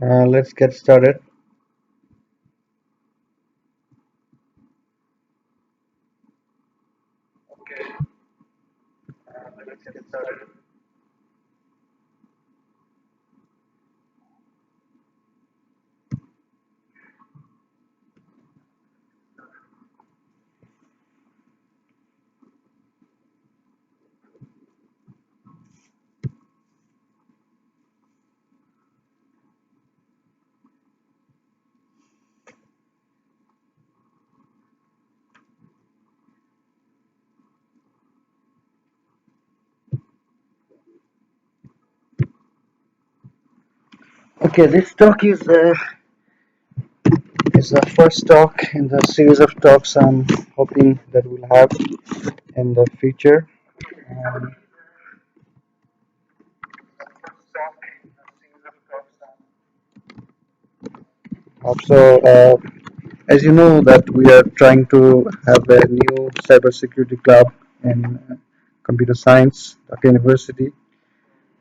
Let's get started. Okay, this talk is the first talk in the series of talks I'm hoping that we'll have in the future. Um, so, as you know, that we are trying to have a new cybersecurity club in computer science at university,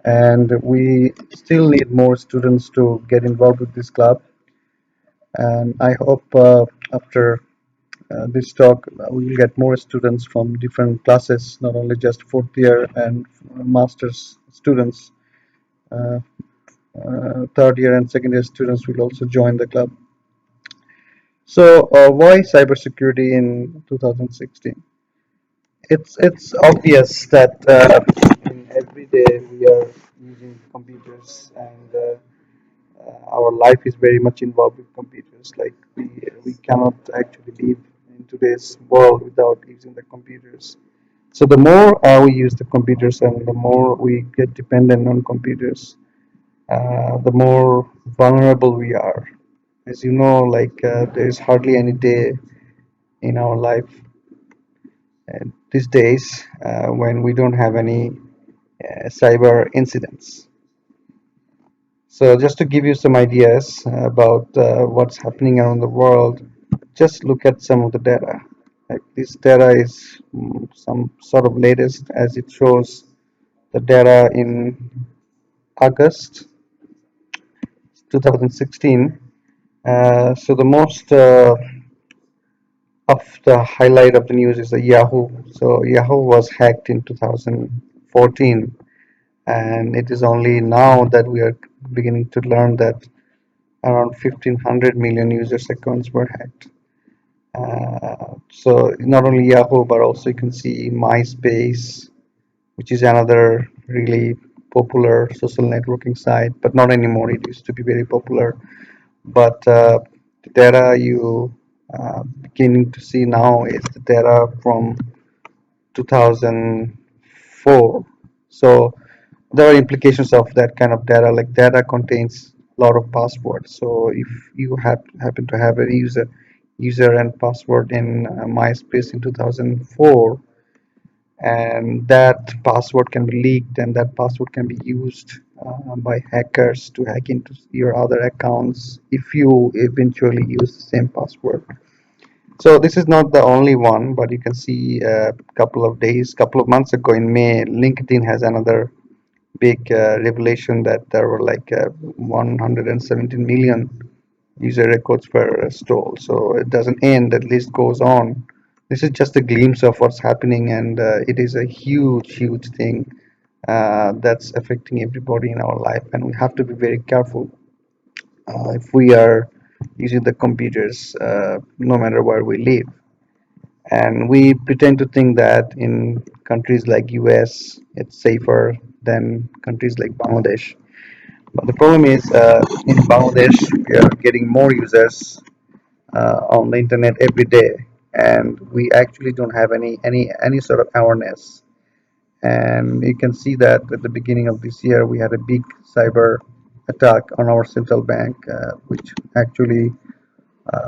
and we still need more students to get involved with this club. And I hope after this talk, we will get more students from different classes, not only just fourth year and master's students. Uh, Third year and second year students will also join the club. So, why cybersecurity in 2016? It's obvious that in every day we are using computers and our life is very much involved with computers. Like we cannot actually live in today's world without using the computers. So the more we use the computers and the more we get dependent on computers, the more vulnerable we are. As you know, like there is hardly any day in our life these days when we don't have any cyber incidents. So just to give you some ideas about what's happening around the world, just look at some of the data. Like this data is some sort of latest as it shows the data in August 2016. So the most of the highlight of the news is the Yahoo. So Yahoo was hacked in 2014, and it is only now that we are beginning to learn that around 1500 million users accounts were hacked. So not only Yahoo, but also you can see MySpace, which is another really popular social networking site, but not anymore. It used to be very popular. But the data you beginning to see now is the data from 2004. So there are implications of that kind of data. Like data contains a lot of passwords. So if you happen to have a user and password in MySpace in 2004, and that password can be leaked, and that password can be used by hackers to hack into your other accounts if you eventually use the same password. So this is not the only one, but you can see a couple of months ago in May, LinkedIn has another big revelation that there were like 117 million user records were stolen. So it doesn't end, at least goes on. This is just a glimpse of what's happening, and it is a huge, huge thing that's affecting everybody in our life, and we have to be very careful if we are using the computers, no matter where we live. And we pretend to think that in countries like US it's safer than countries like Bangladesh. But the problem is in Bangladesh we are getting more users on the internet every day, and we actually don't have any sort of awareness. And you can see that at the beginning of this year we had a big cyber attack on our central bank, which actually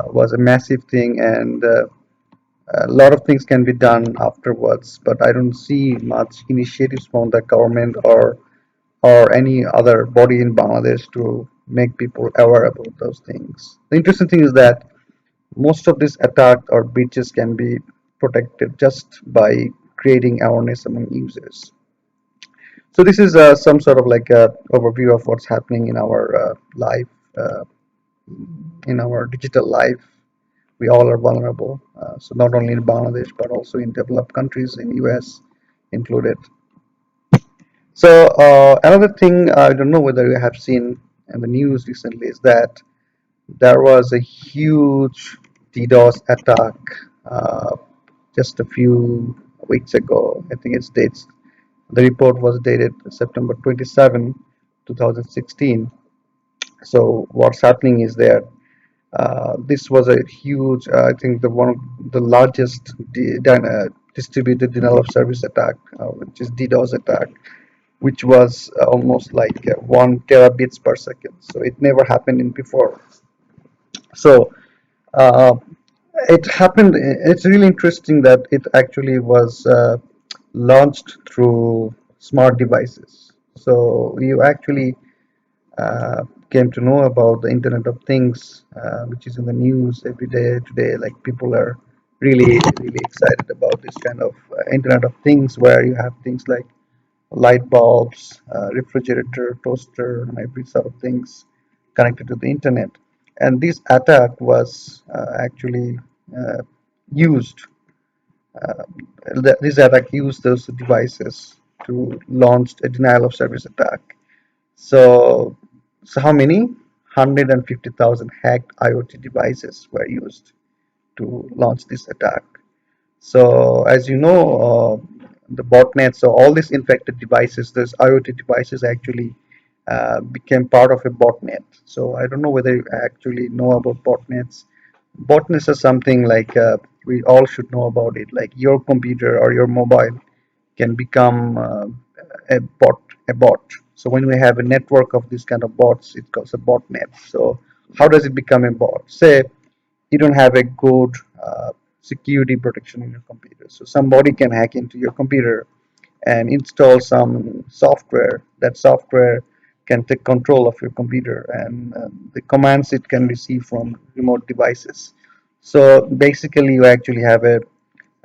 was a massive thing, and a lot of things can be done afterwards, but I don't see much initiatives from the government or any other body in Bangladesh to make people aware about those things. The interesting thing is that most of these attacks or breaches can be protected just by creating awareness among users. So this is some sort of like a overview of what's happening in our life in our digital life. We all are vulnerable. So not only in Bangladesh but also in developed countries, in US included. So another thing I don't know whether you have seen in the news recently is that there was a huge DDoS attack uh, just a few weeks ago. I think it's dates. The report was dated September 27, 2016. So what's happening is that this was a huge, I think the one of the largest distributed denial of service attack, which is DDoS attack, which was almost like 1 terabits per second. So it never happened in before. So uh, it happened. It's really interesting that it actually was launched through smart devices. So you actually came to know about the Internet of Things, which is in the news every day today. Like people are really excited about this kind of Internet of Things, where you have things like light bulbs, refrigerator, toaster, and every sort of things connected to the internet. And this attack was actually uh, used. Uh, this attack used those devices to launch a denial of service attack. So, so how many? 150,000 hacked IoT devices were used to launch this attack. So as you know, the botnets, so all these infected devices, these IoT devices actually became part of a botnet. So I don't know whether you actually know about botnets. Botnets are something like we all should know about it. Like your computer or your mobile can become a bot. A bot. So when we have a network of these kind of bots, it calls a botnet. So how does it become a bot? Say you don't have a good security protection in your computer. So somebody can hack into your computer and install some software. That software can take control of your computer and the commands it can receive from remote devices. So basically, you actually have a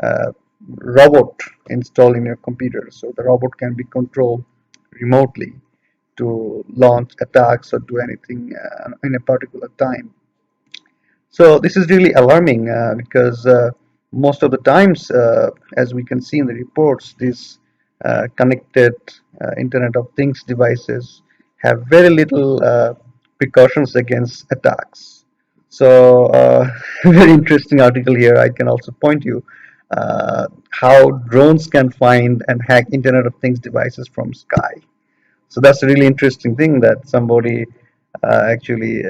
uh, robot installed in your computer. So the robot can be controlled remotely to launch attacks or do anything in a particular time. So this is really alarming because most of the times, as we can see in the reports, these connected Internet of Things devices have very little precautions against attacks. So very interesting article here. I can also point you how drones can find and hack Internet of Things devices from sky. So that's a really interesting thing that somebody actually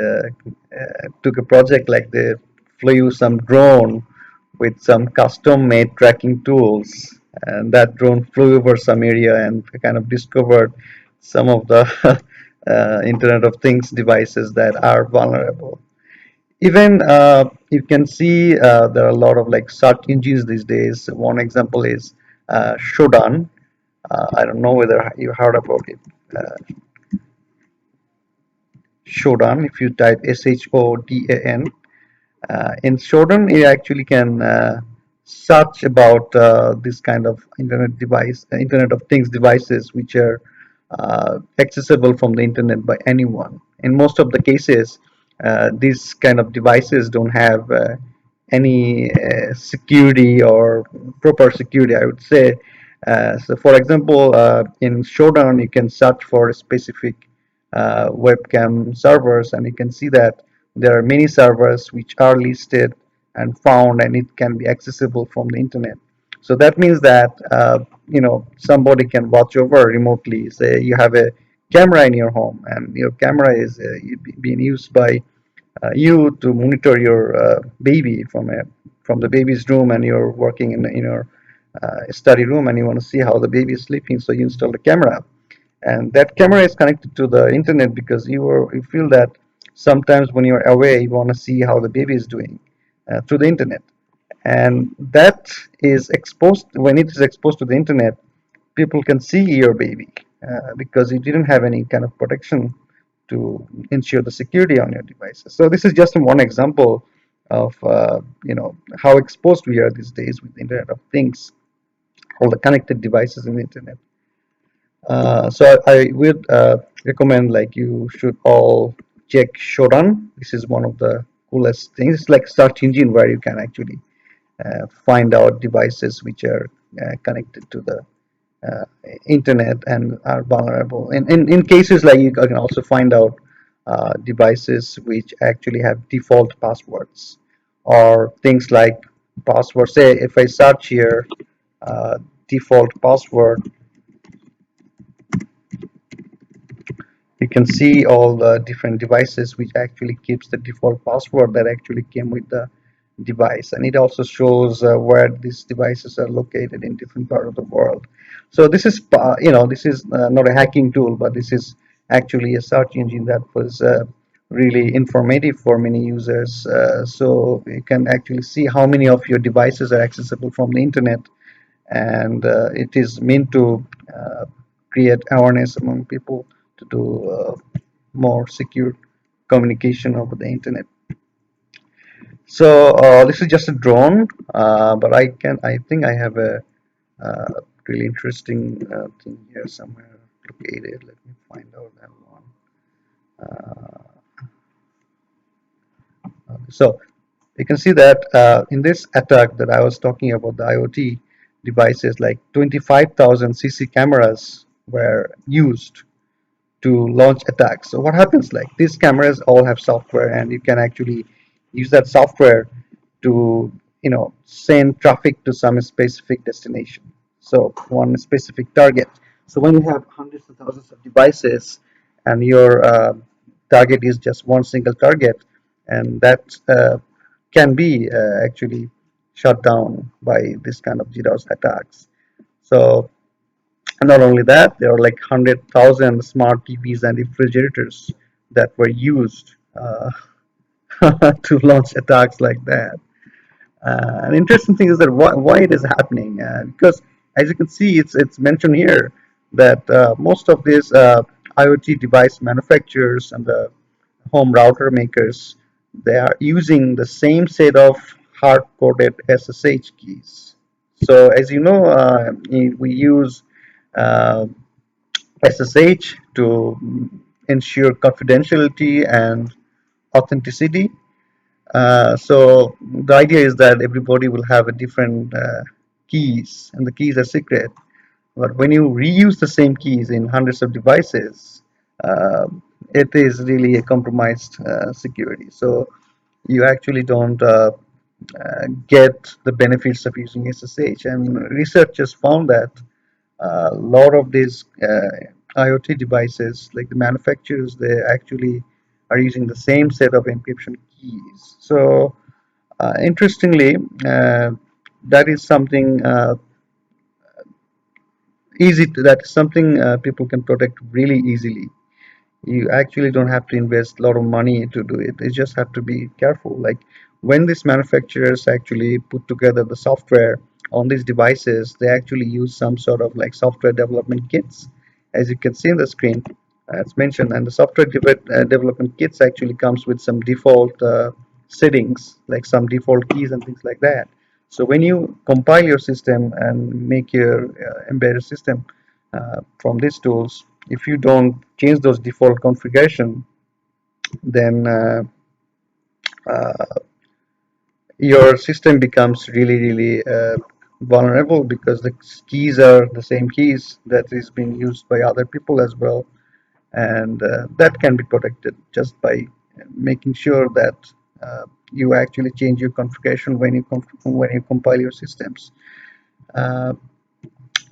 took a project like they flew some drone with some custom made tracking tools, and that drone flew over some area and kind of discovered some of the Internet of Things devices that are vulnerable. Even you can see there are a lot of like search engines these days. One example is Shodan. I don't know whether you heard about it. Shodan, if you type Shodan, in Shodan, you actually can search about this kind of Internet of Things devices, which are accessible from the internet by anyone. In most of the cases, these kind of devices don't have any security or proper security, I would say. So, for example, in Shodan, you can search for a specific webcam servers, and you can see that there are many servers which are listed and found, and it can be accessible from the internet. So that means that somebody can watch over remotely. Say you have a camera in your home, and your camera is being used by you to monitor your baby from the baby's room, and you're working in your study room, and you want to see how the baby is sleeping. So you install the camera, and that camera is connected to the internet because you feel that sometimes when you're away you want to see how the baby is doing through the internet, and that is exposed. When it is exposed to the internet, people can see your baby because you didn't have any kind of protection to ensure the security on your devices. So this is just one example of how exposed we are these days with the Internet of Things, all the connected devices in the internet. So I would recommend like you should all check Shodan. This is one of the coolest things. It's like search engine where you can actually find out devices which are connected to the uh, internet and are vulnerable. In cases like you can also find out devices which actually have default passwords or things like passwords. Say if I search here default password, you can see all the different devices which actually keeps the default password that actually came with the device, and it also shows where these devices are located in different part of the world. So this is this is not a hacking tool, but this is actually a search engine that was really informative for many users, so you can actually see how many of your devices are accessible from the internet, and it is meant to create awareness among people to do more secure communication over the internet. So this is just a drone, but I think I have a really interesting thing here somewhere located. Let me find out that one. So you can see that in this attack that I was talking about, the IoT devices, like 25,000 CC cameras were used to launch attacks. So what happens, like these cameras all have software, and you can actually use that software to send traffic to some specific destination. So one specific target. So when you have hundreds of thousands of devices and your target is just one single target, and that can be actually shut down by this kind of DDoS attacks. So and not only that, there are like 100,000 smart TVs and refrigerators that were used to launch attacks like that. An interesting thing is that why it is happening, because as you can see, it's mentioned here that most of these IoT device manufacturers and the home router makers, they are using the same set of hard-coded SSH keys. So as you know, we use uh, SSH to ensure confidentiality and authenticity. So the idea is that everybody will have a different keys, and the keys are secret. But when you reuse the same keys in hundreds of devices, uh, it is really a compromised security. So you actually don't get the benefits of using SSH. And researchers found that a lot of these IoT devices, like the manufacturers, they actually are using the same set of encryption keys. So interestingly, that is something that is something people can protect really easily. You actually don't have to invest a lot of money to do it. You just have to be careful. Like when these manufacturers actually put together the software on these devices, they actually use some sort of like software development kits, as you can see in the screen. It's mentioned, and the software development kits actually comes with some default settings, like some default keys and things like that. So when you compile your system and make your embedded system from these tools, if you don't change those default configuration, then uh, your system becomes really vulnerable, because the keys are the same keys that is being used by other people as well, and that can be protected just by making sure that you actually change your configuration when you compile your systems. Uh,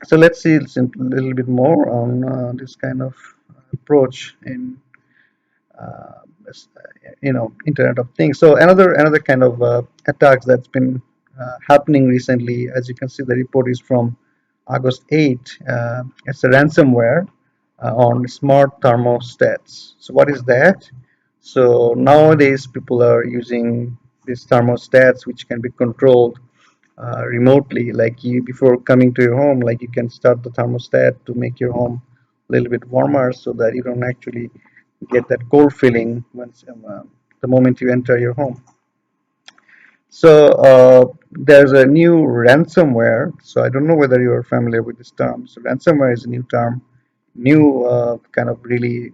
so let's see a little bit more on this kind of approach in uh, Internet of Things. So another kind of attacks that's been happening recently, as you can see, the report is from August 8. It's a ransomware on smart thermostats. So what is that? So nowadays people are using these thermostats which can be controlled remotely. Like you, before coming to your home, like you can start the thermostat to make your home a little bit warmer, so that you don't actually get that cold feeling once the moment you enter your home. So there's a new ransomware. So I don't know whether you're familiar with this term. So ransomware is a new term, new kind of really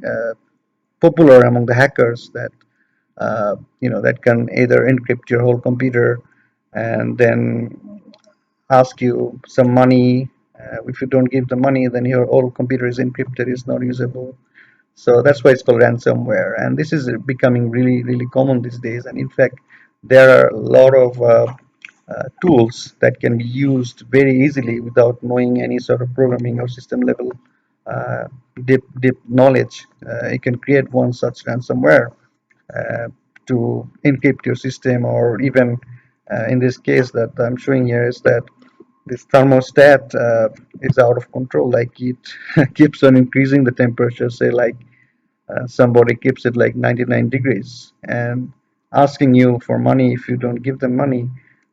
popular among the hackers that that can either encrypt your whole computer and then ask you some money. If you don't give the money, then your whole computer is encrypted, is not usable. So that's why it's called ransomware. And this is becoming really, really common these days. And in fact, there are a lot of tools that can be used very easily without knowing any sort of programming or system level uh, deep knowledge. You can create one such ransomware uh, to encrypt your system, or even in this case that I'm showing here is that this thermostat is out of control. Like it keeps on increasing the temperature, say like somebody keeps it like 99 degrees and asking you for money. If you don't give them money,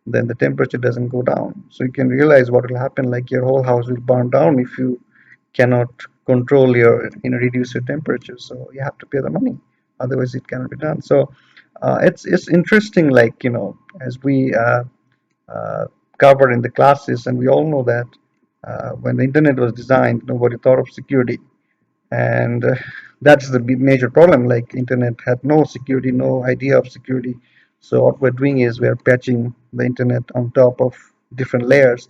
then the temperature doesn't go down. So you can realize what will happen, like your whole house will burn down if you cannot control your, reduce your temperature. So you have to pay the money, otherwise it cannot be done. So it's interesting, like, as we covered in the classes, and we all know that when the internet was designed, nobody thought of security. And that's the major problem. Like, internet had no security, no idea of security. So what we're doing is we're patching the internet on top of different layers.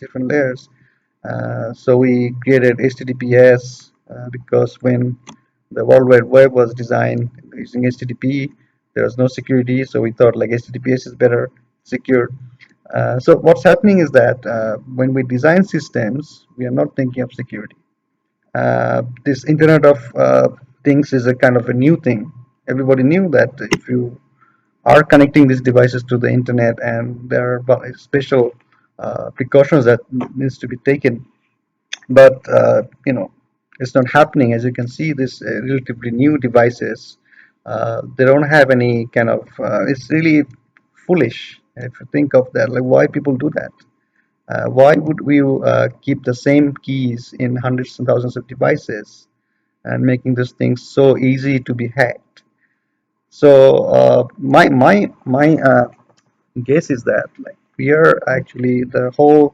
So we created HTTPS because when the World Wide Web was designed using HTTP, there was no security. So we thought like HTTPS is better secure. So what's happening is that when we design systems, we are not thinking of security. This Internet of Things is a kind of a new thing. Everybody knew that if you are connecting these devices to the internet, and there are special precautions that needs to be taken, but it's not happening. As you can see, this relatively new devices, they don't have any kind of. It's really foolish if you think of that. Like, why people do that? Why would we keep the same keys in hundreds and thousands of devices and making these things so easy to be hacked? So my guess is that, like, we are actually the whole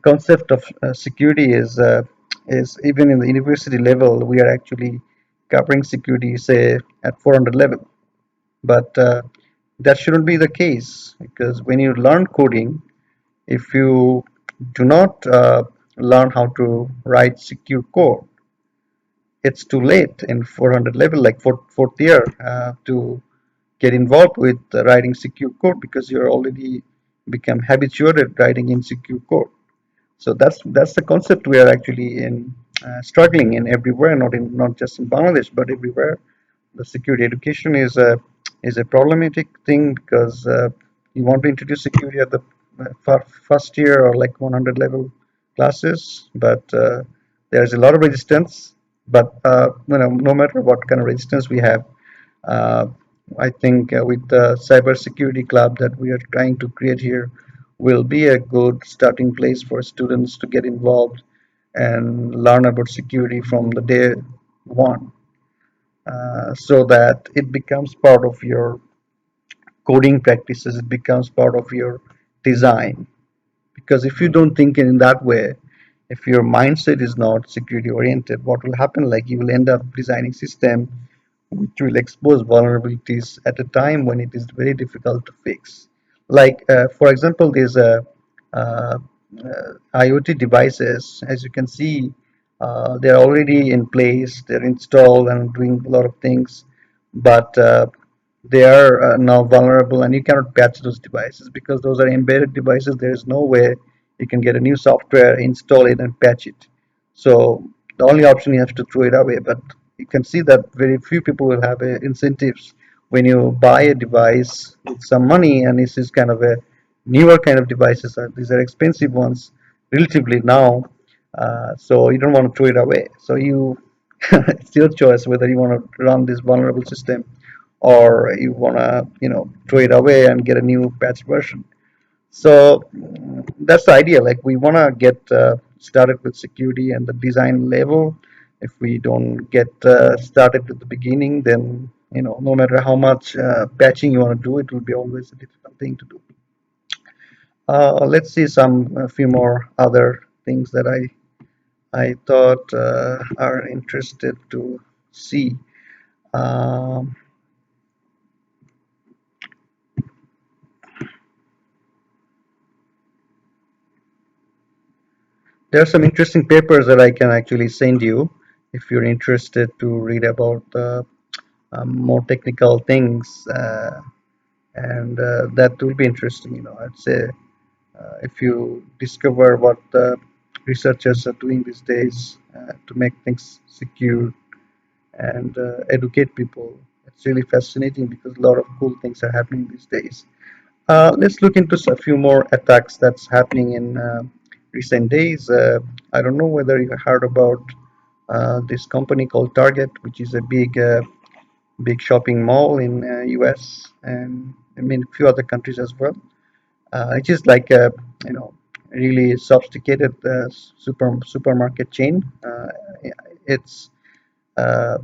concept of security is even in the university level, we are actually covering security, say, at 400 level. But that shouldn't be the case, because when you learn coding, if you do not learn how to write secure code, it's too late in 400 level, like fourth year, to get involved with writing secure code, because you're already become habituated writing in secure code. So that's the concept we are actually in, struggling in everywhere, not just in Bangladesh but everywhere. The security education is a problematic thing, because you want to introduce security at the first year or like 100 level classes, but there's a lot of resistance. But no matter what kind of resistance we have, uh, I think with the cyber security club that we are trying to create here will be a good starting place for students to get involved and learn about security from the day one, so that it becomes part of your coding practices, it becomes part of your design. Because if you don't think in that way, if your mindset is not security oriented, what will happen, like, you will end up designing system which will expose vulnerabilities at a time when it is very difficult to fix. Like, for example, there's a uh, IoT devices, as you can see, they're already in place, they're installed and doing a lot of things, but they are now vulnerable, and you cannot patch those devices because those are embedded devices. There is no way you can get a new software, install it, and patch it. So the only option, you have to throw it away. But you can see that very few people will have incentives when you buy a device with some money, and this is kind of a newer kind of devices. These are expensive ones relatively now, so you don't want to throw it away. So you it's your choice whether you want to run this vulnerable system, or you want to throw it away and get a new patch version. So that's the idea. Like, we want to get started with security and the design level. If we don't get started at the beginning, then no matter how much patching you want to do, it will be always a difficult thing to do. Let's see some a few more other things that I thought are interested to see. Um, there are some interesting papers that I can actually send you if you're interested to read about more technical things, and that will be interesting. I'd say if you discover what the researchers are doing these days to make things secure and educate people, it's really fascinating because a lot of cool things are happening these days. Let's look into a few more attacks that's happening in recent days. I don't know whether you heard about this company called Target, which is a big shopping mall in US and I mean a few other countries as well. It is like a really sophisticated supermarket chain. It's uh,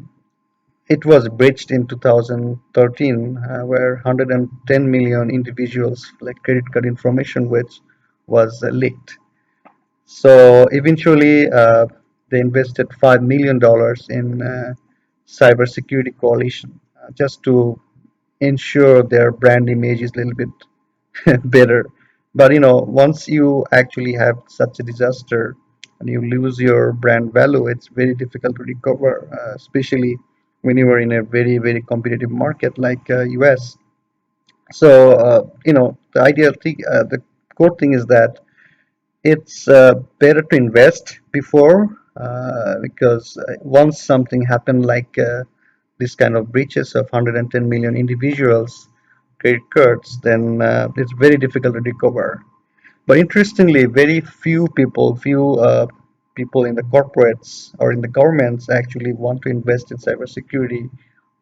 it was breached in 2013, where 110 million individuals like credit card information which was leaked. So eventually, they invested $5 million in cybersecurity coalition just to ensure their brand image is a little bit better. But once you actually have such a disaster and you lose your brand value, it's very difficult to recover, especially when you are in a very, very competitive market like US. So, the core thing is that it's better to invest before because once something happened like this kind of breaches of 110 million individuals credit cards, then it's very difficult to recover. But interestingly, very few people in the corporates or in the governments actually want to invest in cybersecurity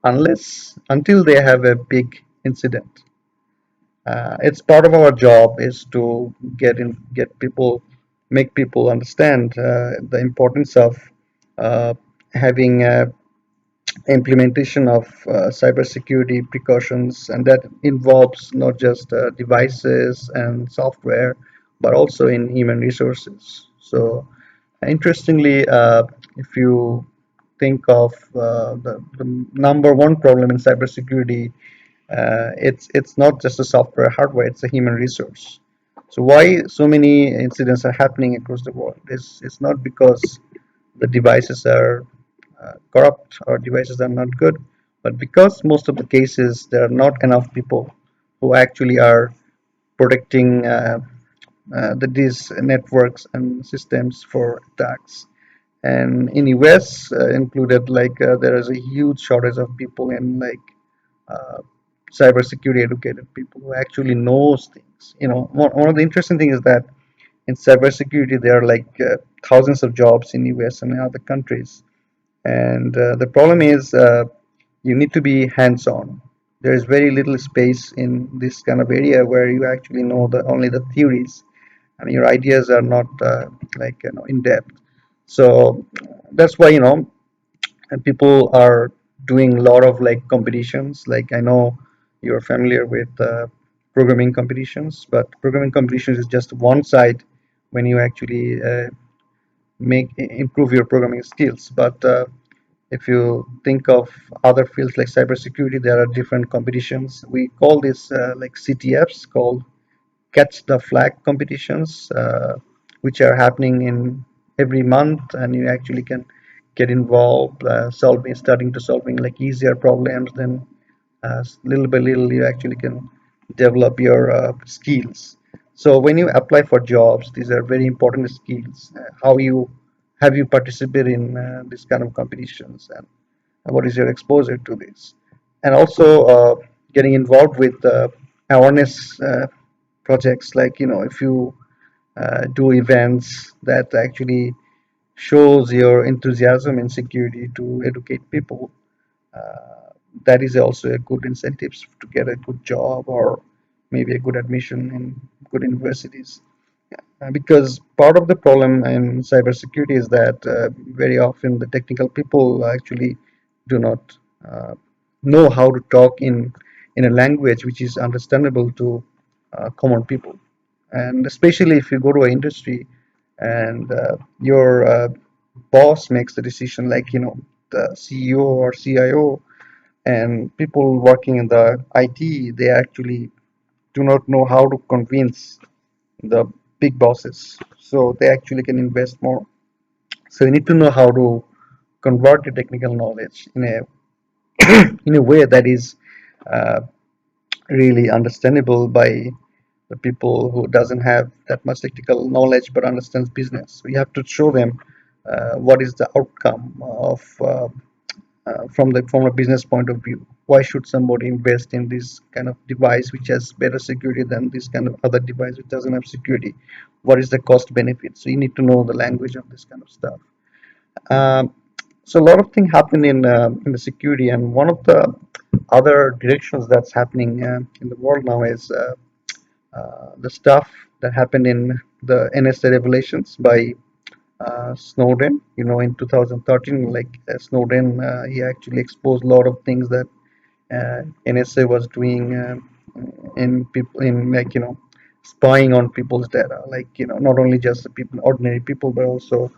until they have a big incident. It's part of our job is to get people, make people understand the importance of uh, having implementation of cybersecurity precautions, and that involves not just devices and software, but also in human resources. So, interestingly, if you think of the number one problem in cybersecurity, it's not just a software hardware; it's a human resource. So why so many incidents are happening across the world? It's not because the devices are corrupt or devices are not good, but because most of the cases there are not enough people who actually are protecting these networks and systems for attacks. And in US included, like there is a huge shortage of people in like uh, cybersecurity educated people who actually knows things. One of the interesting things is that in cybersecurity there are like thousands of jobs in US and in other countries, and the problem is you need to be hands-on. There is very little space in this kind of area where you actually know the only the theories, and your ideas are not in depth. So that's why and people are doing a lot of like competitions. Like I know you're familiar with programming competitions, but programming competitions is just one side when you actually improve your programming skills. But if you think of other fields like cybersecurity, there are different competitions. We call this like CTFs, called catch the flag competitions, which are happening in every month, and you actually can get involved, starting to solving like easier problems. Then, little by little, you actually can develop your skills. So when you apply for jobs, these are very important skills. How you have you participated in this kind of competitions, and what is your exposure to this, and also getting involved with awareness projects, like if you do events that actually shows your enthusiasm and security to educate people, uh, that is also a good incentives to get a good job or maybe a good admission in good universities. Because part of the problem in cybersecurity is that very often the technical people actually do not uh, know how to talk in a language which is understandable to common people. And especially if you go to an industry and your boss makes the decision, like the CEO or CIO, and people working in the IT, they actually do not know how to convince the big bosses. So they actually can invest more. So you need to know how to convert your technical knowledge in a way that is uh, really understandable by the people who doesn't have that much technical knowledge but understands business. We have to show them what is the outcome of from a business point of view. Why should somebody invest in this kind of device which has better security than this kind of other device which doesn't have security? What is the cost benefit? So you need to know the language of this kind of stuff. Um, so a lot of things happen in the security, and one of the other directions that's happening in the world now is the stuff that happened in the NSA revelations by Snowden. You know, in 2013, like Snowden, he actually exposed a lot of things that NSA was doing in people in like spying on people's data, like not only just the people, ordinary people, but also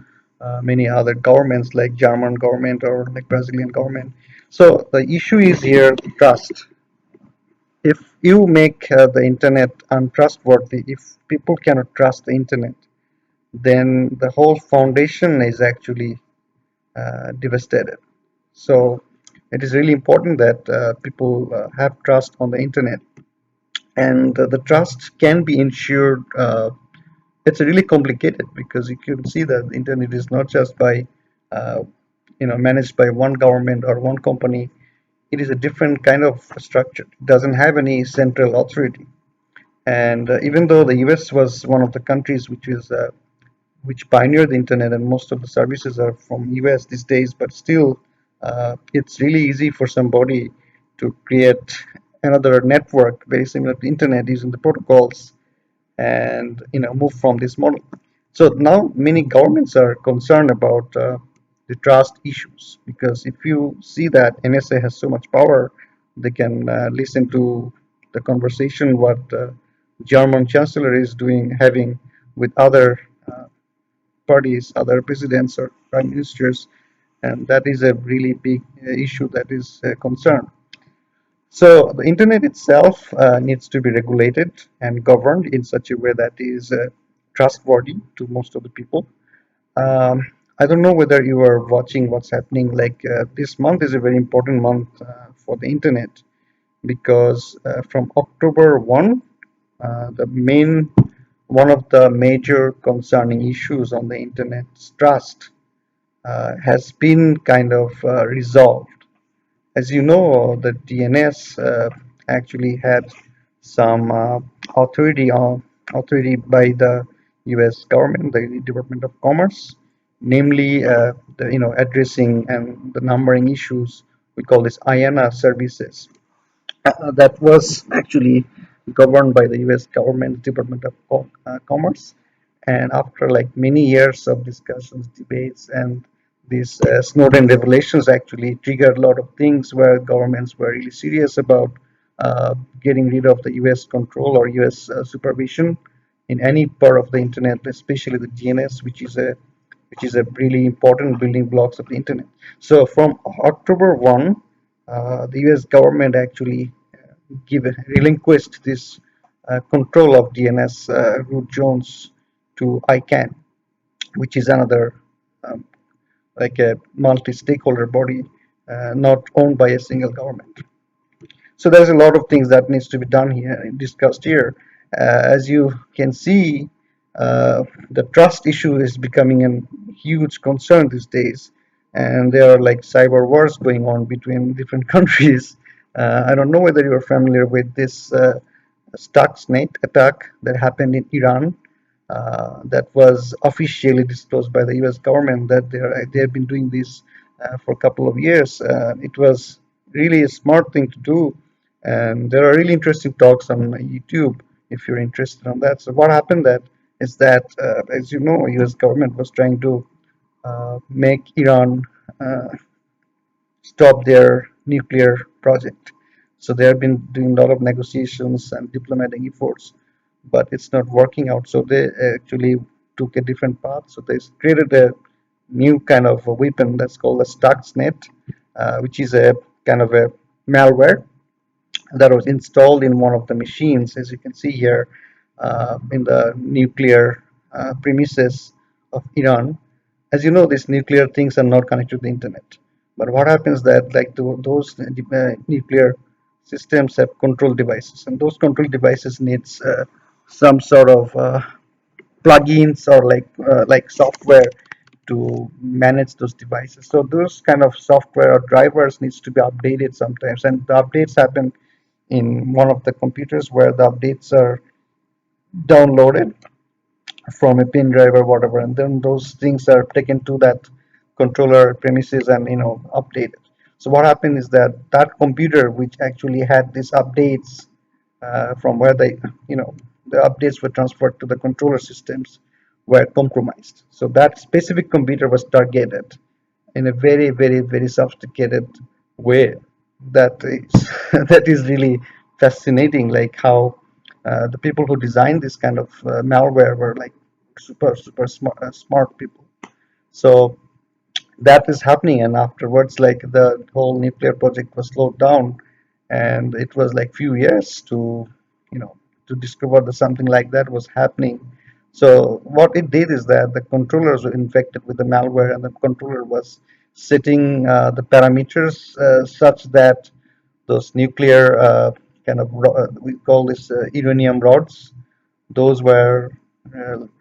many other governments like German government or like Brazilian government. So the issue is here trust. If you make the internet untrustworthy, if people cannot trust the internet, then the whole foundation is actually devastated. So it is really important that people have trust on the internet, and the trust can be ensured. It's really complicated because you can see that the internet is not just by uh, managed by one government or one company. It is a different kind of structure. It doesn't have any central authority. And even though the US was one of the countries which pioneered the internet, and most of the services are from US these days, but still it's really easy for somebody to create another network very similar to internet using the protocols and move from this model. So now many governments are concerned about the trust issues, because if you see that NSA has so much power, they can listen to the conversation what German chancellor is doing having with other parties, other presidents or prime ministers, and that is a really big issue that is a concern. So the internet itself needs to be regulated and governed in such a way that is trustworthy to most of the people. Um, I don't know whether you are watching what's happening. Like this month is a very important month for the internet, because from October 1, the main one of the major concerning issues on the internet's trust has been kind of resolved. As you know, the DNS actually had some authority by the U.S. government, the Department of Commerce, namely addressing and the numbering issues. We call this IANA services. That was actually governed by the U.S. government Department of Commerce. And after like many years of discussions, debates, and these Snowden revelations actually triggered a lot of things where governments were really serious about getting rid of the U.S. control or U.S. Supervision in any part of the internet, especially the DNS, which is a really important building blocks of the internet. So from October 1, the US government actually relinquished this control of DNS root zones to ICANN, which is another um, like a multi-stakeholder body not owned by a single government. So there's a lot of things that needs to be done here, discussed here. As you can see, the trust issue is becoming a huge concern these days, and there are like cyber wars going on between different countries. I don't know whether you're familiar with this Stuxnet attack that happened in Iran. That was officially disclosed by the U.S. government that they have been doing this for a couple of years. It was really a smart thing to do, and there are really interesting talks on YouTube if you're interested on that. So what happened that is that, as you know, U.S. government was trying to make Iran uh, stop their nuclear project. So they have been doing a lot of negotiations and diplomatic efforts, but it's not working out. So they actually took a different path. So they created a new kind of a weapon that's called a Stuxnet, which is a kind of a malware that was installed in one of the machines, as you can see here, in the nuclear premises of Iran. As you know, these nuclear things are not connected to the internet. But what happens that like those nuclear systems have control devices, and those control devices needs some sort of plugins or like software to manage those devices. So those kind of software or drivers needs to be updated sometimes, and the updates happen in one of the computers where the updates are downloaded from a pin drive or whatever, and then those things are taken to that controller premises and updated. So what happened is that that computer which actually had these updates from where the updates were transferred to the controller systems were compromised. So that specific computer was targeted in a very, very, very sophisticated way. That is that is really fascinating. Like how the people who designed this kind of malware were like super, super smart people. So that is happening, and afterwards, like the whole nuclear project was slowed down, and it was like few years you know to discover that something like that was happening. So what it did is that the controllers were infected with the malware, and the controller was setting the parameters such that those nuclear we call this uranium rods, those were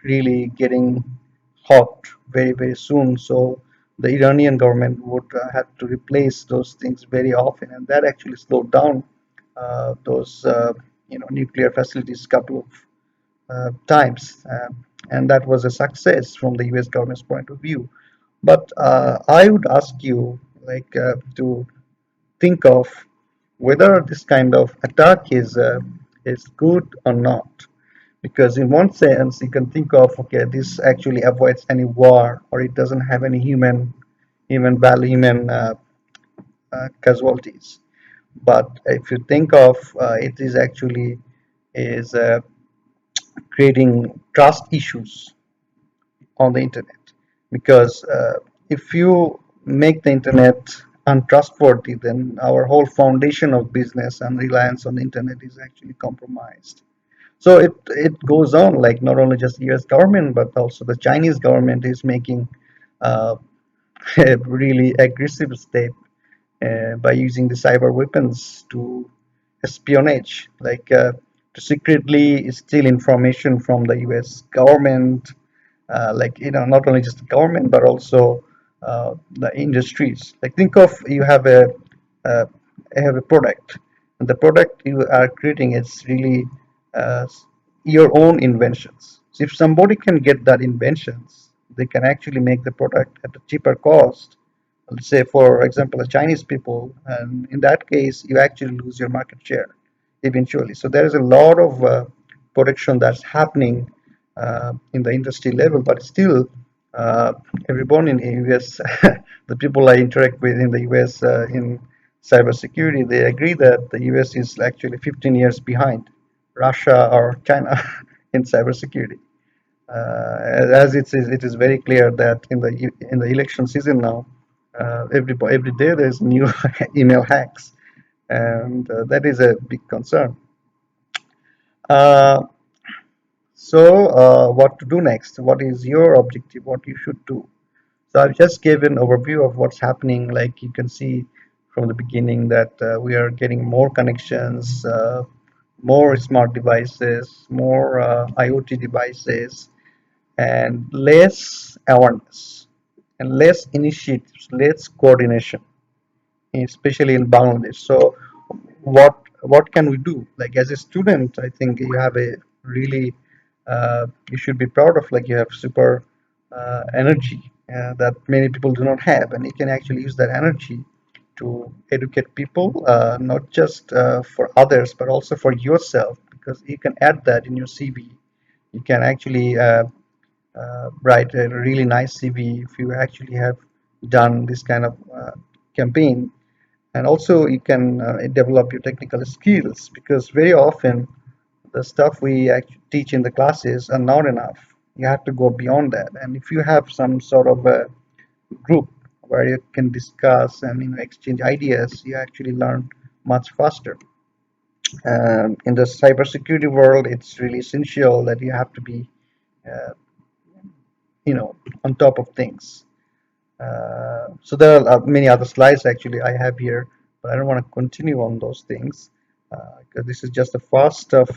really getting hot very, very soon. So the Iranian government would have to replace those things very often, and that actually slowed down those nuclear facilities a couple of times, and that was a success from the U.S. government's point of view. But I would ask you, to think of whether this kind of attack is good or not, because in one sense you can think of, okay, this actually avoids any war, or it doesn't have any human value, human casualties. But if you think of it is actually is creating trust issues on the internet, because if you make the internet untrustworthy, then our whole foundation of business and reliance on the internet is actually compromised. So it goes on, like not only just U.S. government, but also the Chinese government is making uh, a really aggressive step by using the cyber weapons to espionage, to secretly steal information from the U.S. government, not only just the government but also the industries. Like think of, uh, you have a product, and the product you are creating is really uh, your own inventions. So if somebody can get that inventions, they can actually make the product at a cheaper cost. Let's say, for example, the Chinese people, and in that case, you actually lose your market share eventually. So there is a lot of protection that's happening in the industry level, but still, uh, everyone in the US, the people I interact with in the US in cybersecurity, they agree that the US is actually 15 years behind Russia or China in cybersecurity. As it is very clear that in the election season now, every day there's new email hacks, and that is a big concern. Uh, what to do next? What is your objective? What you should do? So I've just given an overview of what's happening. Like you can see from the beginning that we are getting more connections, more smart devices, more IoT devices, and less awareness, and less initiatives, less coordination, especially in Bangladesh. So what can we do? Like as a student, I think you have a really you should be proud of. Like you have super energy that many people do not have, and you can actually use that energy to educate people, not just for others, but also for yourself, because you can add that in your CV. You can actually write a really nice CV if you actually have done this kind of campaign. And also you can develop your technical skills, because very often the stuff we actually teach in the classes are not enough. You have to go beyond that, and if you have some sort of a group where you can discuss and exchange ideas, you actually learn much faster. In the cybersecurity world, it's really essential that you have to be, uh, on top of things. So there are many other slides actually I have here, but I don't want to continue on those things because this is just the first of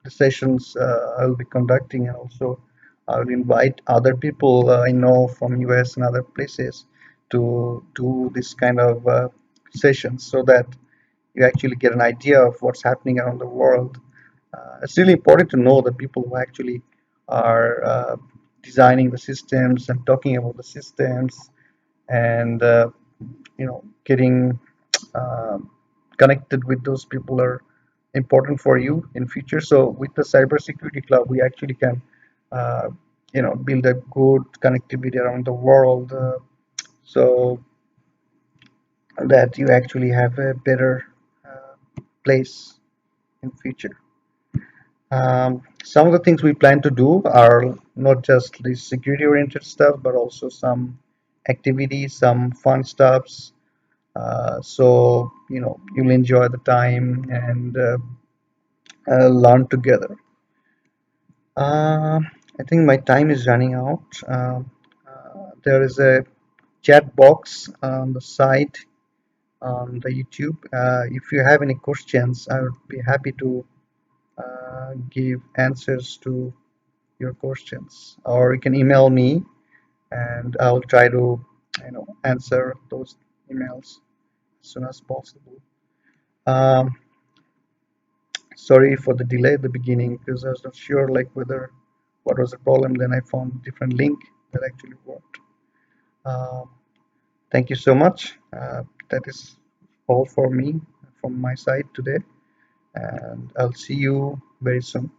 the sessions I'll be conducting, and also I will invite other people I know from US and other places to do this kind of sessions so that you actually get an idea of what's happening around the world. It's really important to know the people who actually are designing the systems and talking about the systems, and getting uh, connected with those people are important for you in future. So with the cybersecurity club, we actually can uh, build a good connectivity around the world, so that you actually have a better place in future. Some of the things we plan to do are not just the security oriented stuff, but also some activities, some fun stuffs. So you'll enjoy the time and learn together. Uh, I think my time is running out. There is a chat box on the side on the YouTube. If you have any questions, I would be happy to give answers to your questions, or you can email me and I'll try to answer those emails as soon as possible. Um, Sorry for the delay at the beginning because I was not sure like whether what was the problem. Then I found a different link that actually worked. Um, thank you so much. That is all for me from my side today, and I'll see you very soon.